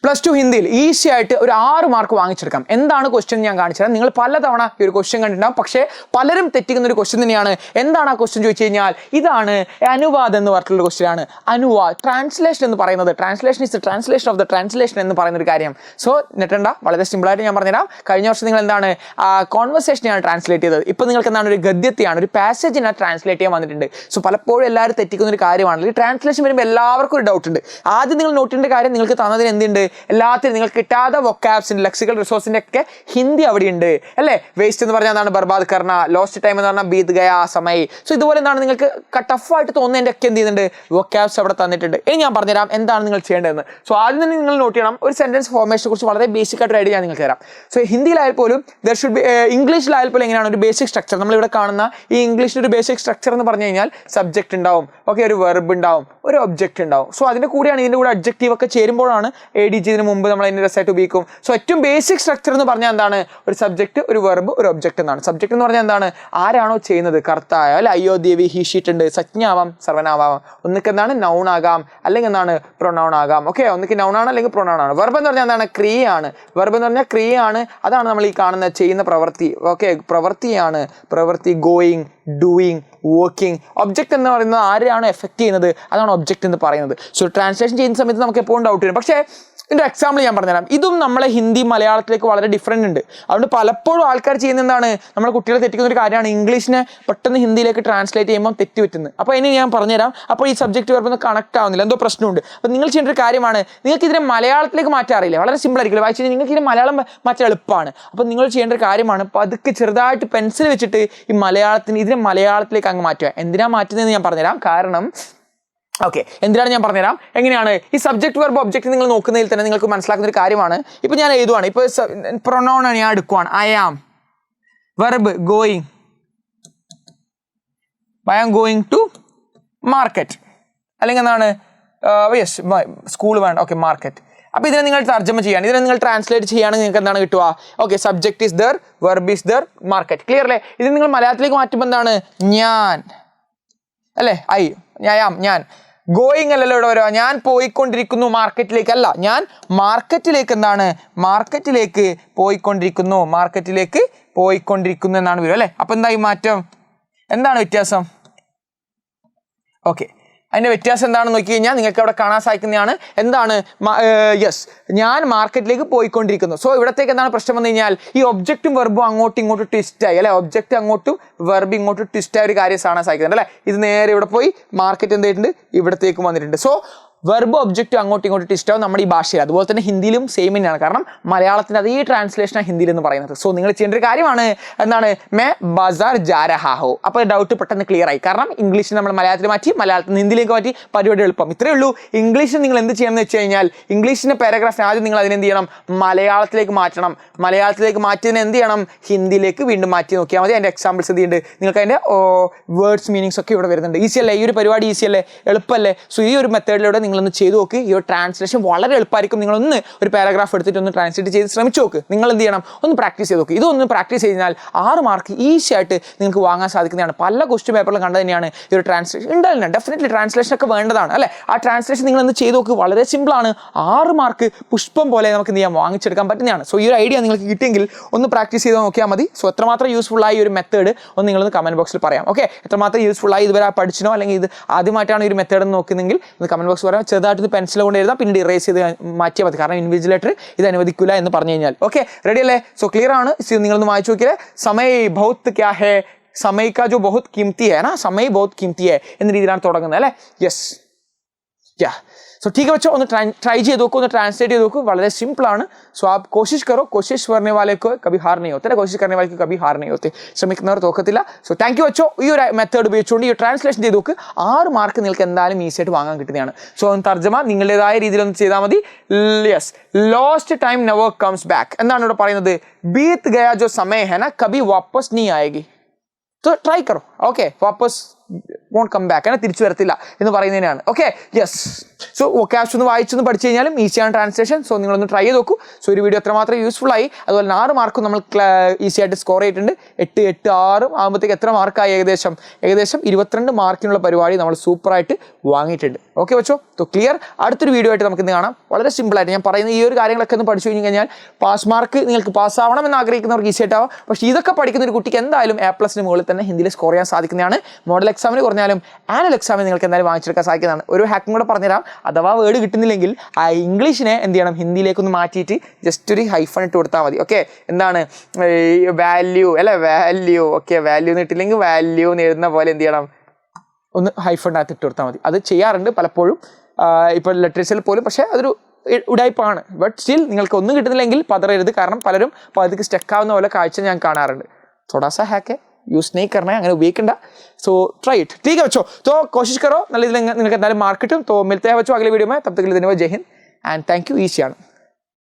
+2 ഹിന്ദിയിൽ ഈസി ആയിട്ട് ഒരു 6 മാർക്ക് വാങ്ങിച്ചെടുക്കാം. എന്താണ് ക്വസ്റ്റ്യൻ ഞാൻ കാണിച്ചുതരാം. നിങ്ങൾ പലതവണ ഈ ഒരു ക്വസ്റ്റ്യൻ കണ്ടിട്ടുണ്ടാവും, പക്ഷേ പലരും തെറ്റിക്കുന്ന ഒരു ക്വസ്റ്റ്യൻ തന്നെയാണ്. എന്താണ് ആ ക്വസ്റ്റ്യൻ ചോദിച്ചു കഴിഞ്ഞാൽ ഇതാണ് അനുവാദം എന്ന് പറഞ്ഞിട്ടുള്ള ക്വസ്റ്റ്യൻ ആണ്. അനുവാദ് ട്രാൻസ്ലേഷൻ എന്ന് പറയുന്നത്, translation is the translation of the translation എന്ന് പറയുന്ന ഒരു കാര്യം. സോ നെറ്റണ്ട, വളരെ സിമ്പിളായിട്ട് ഞാൻ പറഞ്ഞുതരാം. കഴിഞ്ഞ വർഷം നിങ്ങൾ എന്താണ് കോൺവെർസേഷനെയാണ് ട്രാൻസ്ലേറ്റ് ചെയ്തത്. ഇപ്പോൾ നിങ്ങൾക്ക് എന്താണ് ഒരു ഗദ്യത്തെയാണ്, ഒരു പാസേജിനെ ട്രാൻസ്ലേറ്റ് ചെയ്യാൻ വന്നിട്ടുണ്ട്. സോ പലപ്പോഴും എല്ലാവരും തെറ്റിക്കുന്ന ഒരു കാര്യമാണ്. ഈ ട്രാൻസ്ലേഷൻ വരുമ്പോൾ എല്ലാവർക്കും ഒരു ഡൗട്ട് ഉണ്ട്. ആദ്യം നിങ്ങൾ നോട്ട് ചെയ്യേണ്ട കാര്യം, നിങ്ങൾക്ക് തന്നതിന് എന്തുണ്ട്, എല്ലാത്തിനും നിങ്ങൾക്ക് കിട്ടാതെ വൊക്കാബ്സിൻ്റെ ലെക്സിക്കൽ റിസോഴ്സിൻ്റെ ഒക്കെ ഹിന്ദി അവിടെയുണ്ട് അല്ലേ. വേസ്റ്റ് എന്ന് പറഞ്ഞാൽ എന്താണ്, ബർബാദ് കർണ. ലോസ്റ്റ് ടൈം എന്ന് പറഞ്ഞാൽ ബീത് ഗയാ സമയ്. സോ ഇതുപോലെ എന്താണ് നിങ്ങൾക്ക് ടഫായിട്ട് തോന്നുന്നതിൻ്റെ ഒക്കെ എന്ത് ചെയ്യുന്നുണ്ട്, വൊക്കാബ്സ് അവിടെ തന്നിട്ടുണ്ട്. ഇനി ഞാൻ പറഞ്ഞുതരാം എന്താണ് നിങ്ങൾ ചെയ്യേണ്ടതെന്ന്. സോ ആദ്യം തന്നെ നിങ്ങൾ നോട്ട് ചെയ്യണം, ഒരു സെൻറ്റൻസ് ഫോർമേഷനെ കുറിച്ച് വളരെ ബേസിക് ആയിട്ട് ഐഡിയ ഞാൻ നിങ്ങൾക്ക് തരാം. സോ ഹിന്ദിയിലായാൽ പോലും ദർ ഷുഡ് ബി, ഇംഗ്ലീഷിലായാൽ പോലും എങ്ങനെയാണ് ഒരു ബേസിക് സ്ട്രക്ചർ. നമ്മളിവിടെ കാണുന്ന ഈ ഇംഗ്ലീഷിൻ്റെ ഒരു ബേസിക് സ്ട്രക്ചർ എന്ന് പറഞ്ഞു കഴിഞ്ഞാൽ സബ്ജക്റ്റ് ഉണ്ടാവും, ഓക്കെ, ഒരു വെർബ് ഉണ്ടാവും, ഒരു ഒബ്ജക്റ്റ് ഉണ്ടാവും. സോ അതിൻ്റെ കൂടെയാണ് ഇതിൻ്റെ കൂടെ അഡ്ജക്റ്റീവ് ഒക്കെ ചേരുമ്പോഴാണ് ADG ഇതിന് മുമ്പ് നമ്മൾ അതിൻ്റെ രസമായിട്ട് ഉപയോഗിക്കും. സോ ഏറ്റവും ബേസിക് സ്ട്രക്ചർ എന്ന് പറഞ്ഞാൽ എന്താണ്, ഒരു സബ്ജക്റ്റ്, ഒരു വെർബ്, ഒരു ഒബ്ജക്റ്റ് എന്നാണ്. സബ്ജക്റ്റ് എന്ന് പറഞ്ഞാൽ എന്താണ്, ആരാണോ ചെയ്യുന്നത്, കർത്തായ അല്ലെ, അയ്യോ ദേവി ഹി ഷീറ്റ് ഉണ്ട്, സജ്ഞാവാം സർവനാവാം. ഒന്നിക്ക് എന്താണ് നൗൺ ആകാം, അല്ലെങ്കിൽ എന്താണ് പ്രൊനൗൺ ആകാം. ഓക്കെ, ഒന്നിക്ക് നൗൺ ആണ് അല്ലെങ്കിൽ പ്രൊനൗൺ ആണ്. വെർബ് എന്ന് പറഞ്ഞാൽ എന്താണ്, ക്രിയയാണ്. വെർബ് എന്ന് പറഞ്ഞാൽ ക്രിയയാണ്, അതാണ് നമ്മൾ ഈ കാണുന്ന ചെയ്യുന്ന പ്രവൃത്തി. ഓക്കെ, പ്രവൃത്തിയാണ്, പ്രവൃത്തി, ഗോയിങ്, ഡൂയിങ്, വർക്കിംഗ്. ഒബ്ജക്റ്റ് എന്ന് പറയുന്നത് ആരെയാണ് എഫക്റ്റ് ചെയ്യുന്നത്, അതാണ് ഒബ്ജക്റ്റ് എന്ന് പറയുന്നത്. സോ ട്രാൻസ്ലേഷൻ ചെയ്യുന്ന സമയത്ത് നമുക്ക് എപ്പോഴും ഡൗട്ട് വരും. പക്ഷേ ഇതിൻ്റെ എക്സാമ്പിൾ ഞാൻ പറഞ്ഞുതരാം. ഇതും നമ്മളെ ഹിന്ദി മലയാളത്തിലേക്ക് വളരെ ഡിഫറൻറ്റ് ഉണ്ട്. അതുകൊണ്ട് പലപ്പോഴും ആൾക്കാർ ചെയ്യുന്ന എന്താണ്, നമ്മുടെ കുട്ടികളെ തെറ്റിക്കുന്ന ഒരു കാര്യമാണ് ഇംഗ്ലീഷിനെ പെട്ടെന്ന് ഹിന്ദിയിലേക്ക് ട്രാൻസ്ലേറ്റ് ചെയ്യുമ്പോൾ തെറ്റി പറ്റുന്നത്. അപ്പോൾ ഇനി ഞാൻ പറഞ്ഞുതരാം. അപ്പോൾ ഈ സബ്ജക്റ്റ് വരുമ്പോൾ കണക്ട് ആവുന്നില്ല, എന്തോ പ്രശ്നമുണ്ട്. അപ്പോൾ നിങ്ങൾ ചെയ്യേണ്ട ഒരു കാര്യമാണ്, നിങ്ങൾക്ക് ഇതിനെ മലയാളത്തിലേക്ക് മാറ്റാൻ അറിയില്ല, വളരെ സിമ്പിൾ ആയിരിക്കില്ല വായിച്ചു കഴിഞ്ഞാൽ, നിങ്ങൾക്ക് ഇതിനെ മലയാളം മാറ്റാൻ എളുപ്പമാണ്. അപ്പോൾ നിങ്ങൾ ചെയ്യേണ്ട ഒരു കാര്യമാണ്, പതുക്കെ ചെറുതായിട്ട് പെൻസിൽ വെച്ചിട്ട് ഈ ഇതിനെ മലയാളത്തിലേക്ക് അങ്ങ് മാറ്റുക. എന്തിനാണ് മാറ്റുന്നതെന്ന് ഞാൻ പറഞ്ഞുതരാം. കാരണം ഓക്കെ, എന്തിനാണ് ഞാൻ പറഞ്ഞുതരാം. എങ്ങനെയാണ് ഈ സബ്ജക്റ്റ് വെർബ് ഒബ്ജക്റ്റ് നിങ്ങൾ നോക്കുന്നതിൽ തന്നെ നിങ്ങൾക്ക് മനസ്സിലാക്കുന്ന ഒരു കാര്യമാണ്. ഇപ്പോൾ ഞാൻ എഴുതുവാണ്, ഇപ്പോൾ പ്രൊനൗൺ ഞാൻ എടുക്കുവാണ്, I am. Verb going, I am going to market, അല്ലെങ്കിൽ എന്താണ് യെസ് സ്കൂൾ വേണ്ട, ഓക്കെ, മാർക്കറ്റ്. അപ്പോൾ ഇതിനെ നിങ്ങൾ തർജ്ജമ ചെയ്യാണ്, ഇതിനെ നിങ്ങൾ ട്രാൻസ്ലേറ്റ് ചെയ്യുകയാണെങ്കിൽ നിങ്ങൾക്ക് എന്താണ് കിട്ടുക, okay, subject is there, verb is there, market. Clear അല്ലേ. ഇത് നിങ്ങൾ മലയാളത്തിലേക്ക് മാറ്റുമ്പോൾ എന്താണ്, ഞാൻ അല്ലേ, ഞാൻ. ഗോയിങ് അല്ലല്ലോ ഇവിടെ വരുക, ഞാൻ പോയിക്കൊണ്ടിരിക്കുന്നു മാർക്കറ്റിലേക്ക് അല്ല, ഞാൻ മാർക്കറ്റിലേക്ക് എന്താണ്, മാർക്കറ്റിലേക്ക് പോയിക്കൊണ്ടിരിക്കുന്നു എന്നാണ് വരിക അല്ലേ. അപ്പം എന്തായി മാറ്റം, എന്താണ് വ്യത്യാസം? ഓക്കെ, അതിൻ്റെ വ്യത്യാസം എന്താണെന്ന് നോക്കി കഴിഞ്ഞാൽ നിങ്ങൾക്ക് അവിടെ കാണാൻ സാധിക്കുന്നതാണ്. എന്താണ്, യെസ്, ഞാൻ മാർക്കറ്റിലേക്ക് പോയിക്കൊണ്ടിരിക്കുന്നു. സോ ഇവിടത്തേക്ക് എന്താണ് പ്രശ്നം വന്നു കഴിഞ്ഞാൽ, ഈ ഒബ്ജക്റ്റും വെർബും അങ്ങോട്ടും ഇങ്ങോട്ടും ട്വിസ്റ്റായി അല്ലെ. ഒബ്ജക്റ്റ് അങ്ങോട്ടും വെർബ് ഇങ്ങോട്ടും ട്വിസ്റ്റായ ഒരു കാര്യം കാണാൻ സാധിക്കുന്നുണ്ട് അല്ലേ. ഇത് നേരെ ഇവിടെ പോയി മാർക്കറ്റ് എന്തായിട്ടുണ്ട്, ഇവിടത്തേക്കും വന്നിട്ടുണ്ട്. സോ വെർബ് ഒബ്ജക്റ്റ് അങ്ങോട്ടും ഇങ്ങോട്ടും ട്വിസ്റ്റാവും നമ്മുടെ ഈ ഭാഷയിൽ. അതുപോലെ തന്നെ ഹിന്ദിയിലും സെയിം തന്നെയാണ്. കാരണം മലയാളത്തിൻ്റെ അതേ ട്രാൻസ്ലേഷനാണ് ഹിന്ദിയിൽ എന്ന് പറയുന്നത്. സോ നിങ്ങൾ ചെയ്യേണ്ട ഒരു കാര്യമാണ്, എന്താണ്, മേ ബസാർ ജാ രഹാ ഹോ. അപ്പോൾ ഡൗട്ട് പെട്ടെന്ന് ക്ലിയർ ആയി. കാരണം ഇംഗ്ലീഷിൽ നമ്മൾ മലയാളത്തിൽ മാറ്റി, മലയാളത്തിൽ നിന്ന് ഹിന്ദിയിലേക്ക് മാറ്റി, പരിപാടി എളുപ്പം. ഇത്രയേ ഉള്ളൂ. ഇംഗ്ലീഷിൽ നിങ്ങൾ എന്ത് ചെയ്യണമെന്ന് വെച്ച് കഴിഞ്ഞാൽ, ഇംഗ്ലീഷിൻ്റെ പാരഗ്രാഫ് ആദ്യം നിങ്ങൾ അതിനെന്ത് ചെയ്യണം, മലയാളത്തിലേക്ക് മാറ്റണം. മലയാളത്തിലേക്ക് മാറ്റിയതിന് എന്ത് ചെയ്യണം, ഹിന്ദിയിലേക്ക് വീണ്ടും മാറ്റി നോക്കിയാൽ മതി. അതിൻ്റെ എക്സാമ്പിൾസ് എന്ത് ചെയ്യുന്നുണ്ട്, നിങ്ങൾക്ക് അതിൻ്റെ വേർഡ്സ് മീനിങ്സ് ഒക്കെ ഇവിടെ വരുന്നുണ്ട്. ഈസി അല്ലേ, ഈ ഒരു പരിപാടി ഈസി അല്ലേ, എളുപ്പമല്ലേ. സോ ഈ ഒരു മെത്തേഡിലൂടെ നിങ്ങളൊന്ന് ചെയ്ത് നോക്ക്. ഈ ഒരു ട്രാൻസ്ലേഷൻ വളരെ എളുപ്പമായിരിക്കും. നിങ്ങളൊന്ന് ഒരു പാരഗ്രാഫ് എടുത്തിട്ട് ഒന്ന് ട്രാൻസ്ലേറ്റ് ചെയ്ത് ശ്രമിച്ചു നോക്ക്. നിങ്ങൾ എന്ത് ചെയ്യണം, ഒന്ന് പ്രാക്ടീസ് ചെയ്ത് നോക്ക്. ഇതൊന്ന് പ്രാക്ടീസ് ചെയ്താൽ 6 മാർക്ക് ഈസി ആയിട്ട് നിങ്ങൾക്ക് വാങ്ങാൻ സാധിക്കുന്നതാണ്. പല ക്വസ്റ്റ്യൻ പേപ്പറിലും കണ്ടത് തന്നെയാണ് ഈ ഒരു ട്രാൻസ്ലേഷൻ. ഉണ്ടാവില്ല, ഡെഫിനറ്റ്ലി ട്രാൻസ്ലേഷൻ ഒക്കെ വേണ്ടതാണ് അല്ലേ. ആ ട്രാൻസ്ലേഷൻ നിങ്ങളൊന്ന് ചെയ്ത് നോക്ക്, വളരെ സിമ്പിളാണ്. 6 മാർക്ക് പുഷ്പം പോലെ നമുക്ക് എന്ത് ചെയ്യാം, വാങ്ങിച്ചെടുക്കാൻ പറ്റുന്നതാണ്. സോ ഈ ഒരു ഐഡിയ നിങ്ങൾക്ക് കിട്ടിയെങ്കിൽ ഒന്ന് പ്രാക്ടീസ് ചെയ്ത് നോക്കിയാൽ മതി. സോ എത്രമാത്രം യൂസ്ഫുൾ ആയി ഒരു മെത്തേഡ് ഒന്ന് നിങ്ങളൊന്ന് കമൻറ്റ് ബോക്സിൽ പറയാം. ഓക്കെ, എത്രമാത്രം യൂസ്ഫുൾ ആയി, ഇതുവരെ പഠിച്ചിനോ അല്ലെങ്കിൽ ഇത് ആദ്യമായിട്ടാണ് ഈ ഒരു മെത്തേഡ് എന്ന് നോക്കുന്നെങ്കിൽ ഒന്ന് കമൻറ്റ് ബോക്സ് പറയാം. ചെറുതായിട്ട് പെൻസിൽ കൊണ്ട് എഴുതാം, പിന്നീട് ഇറേസ് ചെയ്ത് മാറ്റിയാൽ മതി. കാരണം ഇൻവിജിലേറ്റർ ഇത് അനുവദിക്കില്ല എന്ന് പറഞ്ഞു കഴിഞ്ഞാൽ. ഓക്കെ, റെഡി അല്ലേ. സോ ക്ലിയർ ആണ്. നിങ്ങളൊന്ന് വായിച്ചു നോക്കിയാൽ, സമയ ബഹുത് ക്യാ ഹേ, സമയ കാ ജോ ബഹുത് कीमती है ना, സമയ ബഹുത് कीमती है എന്ന രീതിയിലാണ് തുടങ്ങുന്നത് അല്ലേ. യെസ്, യാ. सो ठीक है बच्चों, ഒന്ന് ട്രൈ ചെയ്ത് നോക്കൂ, ഒന്ന് ട്രാൻസ്ലേറ്റ് ചെയ്ത് നോക്കൂ. വളരെ സിമ്പിളാണ്. സോ आप कोशिश करो, कोशिश करने वाले को कभी हार नहीं होते, कोशिश करने वाले को कभी हार नहीं होते. ശ്രമിക്കുന്നവർ തോക്കത്തില്ല. സോ താങ്ക് യു ബच्चों. ഈ ഒരു മെത്തേഡ് ഉപയോഗിച്ചുകൊണ്ട് ഈ ട്രാൻസ്ലേഷൻ ചെയ്ത് നോക്ക്. 6 മാർക്ക് നിങ്ങൾക്ക് എന്തായാലും ഈസി ആയിട്ട് വാങ്ങാൻ കിട്ടുന്നതാണ്. സോ തർജ്ജമ നിങ്ങളുടേതായ രീതിയിൽ ഒന്ന് ചെയ്താൽ മതി. Yes, lost time never comes back എന്താണ് ഇവിടെ പറയുന്നത്, बीत गया जो समय है ना कभी वापस नहीं आएगी. तो ट्राई करो. ओके, वापस won't come back, അങ്ങനെ തിരിച്ചു വരത്തില്ല എന്ന് പറയുന്നതിനാണ്. Okay, yes. സോ വൊക്കാബ്സ് ഒന്ന് വായിച്ചൊന്ന് പഠിച്ചു കഴിഞ്ഞാലും ഈസിയാണ് ട്രാൻസ്ലേഷൻ. സോ നിങ്ങളൊന്ന് ട്രൈ ചെയ്ത് നോക്കൂ. സോ ഒരു വീഡിയോ എത്രമാത്രം യൂസ്ഫുൾ ആയി. അതുപോലെ 6 മാർക്കും നമ്മൾ ഈസി ആയിട്ട് സ്കോർ ചെയ്തിട്ടുണ്ട്. 8, 8, 6 ആകുമ്പോഴത്തേക്ക് എത്ര മാർക്കായി? ഏകദേശം 22 മാർക്കിനുള്ള പരിപാടി നമ്മൾ സൂപ്പറായിട്ട് വാങ്ങിയിട്ടുണ്ട്. ഓക്കെ വെച്ചോ, സോ ക്ലിയർ. അടുത്തൊരു വീഡിയോ ആയിട്ട് നമുക്ക് ഇന്ന് കാണാം. വളരെ സിമ്പിളായിട്ട് ഞാൻ പറയുന്ന ഈ ഒരു കാര്യങ്ങളൊക്കെ ഒന്ന് പഠിച്ചു കഴിഞ്ഞാൽ പാസ് മാർക്ക് നിങ്ങൾക്ക് പാസ്സാവണം എന്ന് ആഗ്രഹിക്കുന്നവർക്ക് ഈസി ആയിട്ടാവും. പക്ഷേ ഇതൊക്കെ പഠിക്കുന്ന ഒരു കുട്ടിക്ക് എന്തായാലും A+ന് മുകളിൽ തന്നെ ഹിന്ദിയിൽ സ്കോർ ചെയ്യാൻ സാധിക്കുന്നതാണ്. മോഡൽ എക്സാമിന് കുറഞ്ഞാലും ആനുവൽ എക്സാമിന് നിങ്ങൾക്ക് എന്തായാലും വാങ്ങിച്ചെടുക്കാൻ സാധിക്കുന്നതാണ്. ഒരു ഹാക്കും കൂടെ പറഞ്ഞുതരാം. അഥവാ വേർഡ് കിട്ടുന്നില്ലെങ്കിൽ ആ ഇംഗ്ലീഷിനെ എന്ത് ചെയ്യണം, ഹിന്ദിയിലേക്കൊന്ന് മാറ്റിയിട്ട് ജസ്റ്റ് ഒരു ഹൈഫൺ ഇട്ട് കൊടുത്താൽ മതി. ഓക്കെ, എന്താണ് വാല്യൂ അല്ലെ, വാല്യൂ. ഓക്കെ, വാല്യൂ എന്ന് ഇട്ടില്ലെങ്കിൽ വാല്യൂ എന്ന് എഴുതുന്ന പോലെ എന്ത് ചെയ്യണം, ഒന്ന് ഹൈഫണിനകത്ത് ഇട്ട് കൊടുത്താൽ മതി. അത് ചെയ്യാറുണ്ട് പലപ്പോഴും ഇപ്പോൾ ലിറ്ററേച്ചറിൽ പോലും. പക്ഷേ അതൊരു ഉടായ്പാണ്. ബട്ട് സ്റ്റിൽ നിങ്ങൾക്ക് ഒന്നും കിട്ടുന്നില്ലെങ്കിൽ പതറരുത്. കാരണം പലരും പതുക്കെ സ്റ്റക്കാവുന്ന പോലെ കാഴ്ച ഞാൻ കാണാറുണ്ട്. थोड़ा-सा हैक है, यूज़ नहीं करना है, അങ്ങനെ ഉപയോഗിക്കണ്ട. सो ट्राई इट, ठीक है बच्चों. तो कोशिश करो, നല്ല രീതിയിൽ നിങ്ങൾക്ക് എന്തായാലും മാർക്ക് കിട്ടും. तो मिलते हैं बच्चों अगले वीडियो में. तब तक के लिए धन्यवाद, जय हिंद एंड थैंक यू. ഈസിയാണ്.